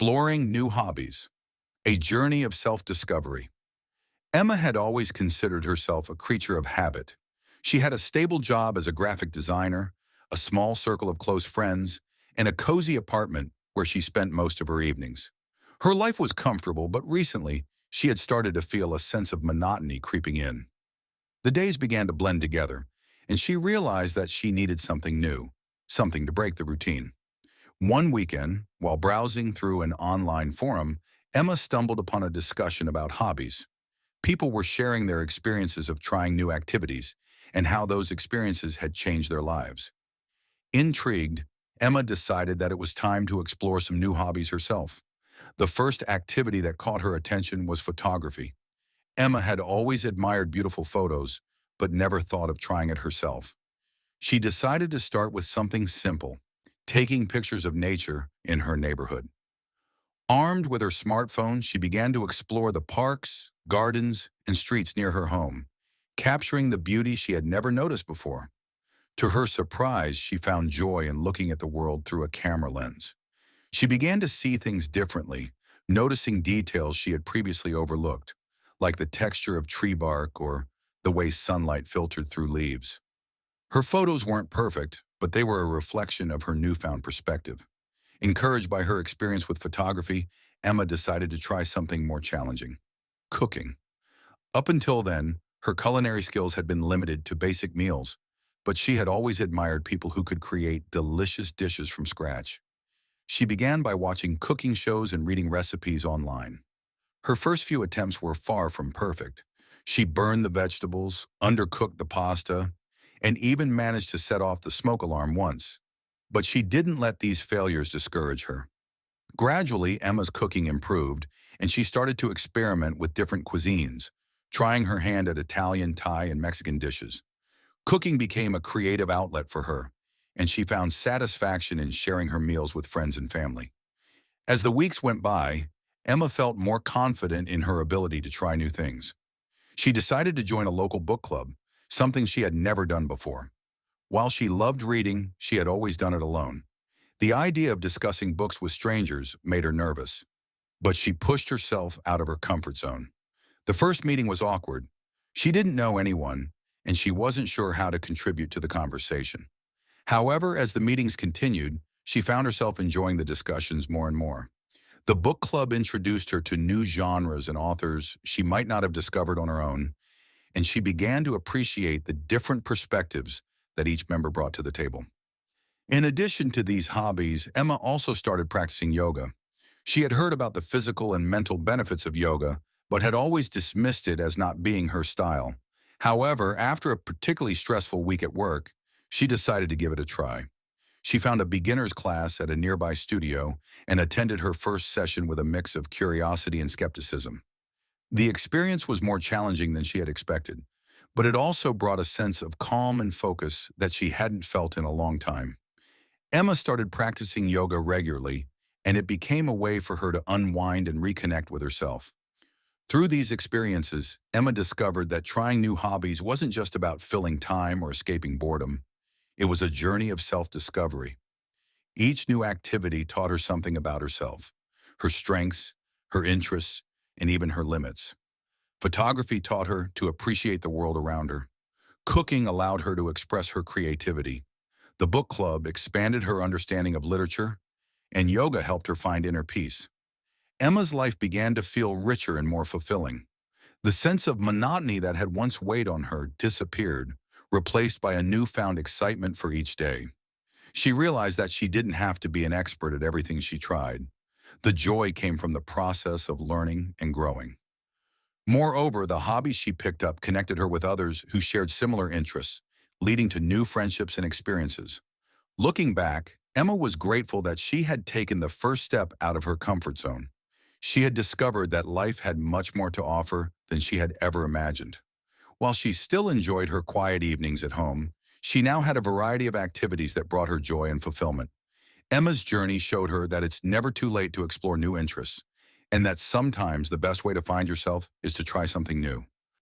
Exploring new hobbies, a journey of self-discovery. Emma had always considered herself a creature of habit. She had a stable job as a graphic designer, a small circle of close friends, and a cozy apartment where she spent most of her evenings. Her life was comfortable, but recently, she had started to feel a sense of monotony creeping in. The days began to blend together, and she realized that she needed something new, something to break the routine. One weekend, while browsing through an online forum, Emma stumbled upon a discussion about hobbies. People were sharing their experiences of trying new activities and how those experiences had changed their lives. Intrigued, Emma decided that it was time to explore some new hobbies herself. The first activity that caught her attention was photography. Emma had always admired beautiful photos, but never thought of trying it herself. She decided to start with something simple, taking pictures of nature in her neighborhood. Armed with her smartphone, she began to explore the parks, gardens, and streets near her home, capturing the beauty she had never noticed before. To her surprise, she found joy in looking at the world through a camera lens. She began to see things differently, noticing details she had previously overlooked, like the texture of tree bark or the way sunlight filtered through leaves. Her photos weren't perfect, but they were a reflection of her newfound perspective. Encouraged by her experience with photography, Emma decided to try something more challenging: cooking. Up until then, her culinary skills had been limited to basic meals, but she had always admired people who could create delicious dishes from scratch. She began by watching cooking shows and reading recipes online. Her first few attempts were far from perfect. She burned the vegetables, undercooked the pasta, and even managed to set off the smoke alarm once. But she didn't let these failures discourage her. Gradually, Emma's cooking improved, and she started to experiment with different cuisines, trying her hand at Italian, Thai, and Mexican dishes. Cooking became a creative outlet for her, and she found satisfaction in sharing her meals with friends and family. As the weeks went by, Emma felt more confident in her ability to try new things. She decided to join a local book club, something she had never done before. While she loved reading, she had always done it alone. The idea of discussing books with strangers made her nervous, but she pushed herself out of her comfort zone. The first meeting was awkward. She didn't know anyone, and she wasn't sure how to contribute to the conversation. However, as the meetings continued, she found herself enjoying the discussions more and more. The book club introduced her to new genres and authors she might not have discovered on her own, and she began to appreciate the different perspectives that each member brought to the table. In addition to these hobbies, Emma also started practicing yoga. She had heard about the physical and mental benefits of yoga, but had always dismissed it as not being her style. However, after a particularly stressful week at work, she decided to give it a try. She found a beginner's class at a nearby studio and attended her first session with a mix of curiosity and skepticism. The experience was more challenging than she had expected, but it also brought a sense of calm and focus that she hadn't felt in a long time. Emma started practicing yoga regularly, and it became a way for her to unwind and reconnect with herself. Through these experiences, Emma discovered that trying new hobbies wasn't just about filling time or escaping boredom. It was a journey of self-discovery. Each new activity taught her something about herself, her strengths, her interests, and even her limits. Photography taught her to appreciate the world around her. Cooking allowed her to express her creativity. The book club expanded her understanding of literature, and yoga helped her find inner peace. Emma's life began to feel richer and more fulfilling. The sense of monotony that had once weighed on her disappeared, replaced by a newfound excitement for each day. She realized that she didn't have to be an expert at everything she tried. The joy came from the process of learning and growing. Moreover, the hobbies she picked up connected her with others who shared similar interests, leading to new friendships and experiences. Looking back, Emma was grateful that she had taken the first step out of her comfort zone. She had discovered that life had much more to offer than she had ever imagined. While she still enjoyed her quiet evenings at home, she now had a variety of activities that brought her joy and fulfillment. Emma's journey showed her that it's never too late to explore new interests, and that sometimes the best way to find yourself is to try something new.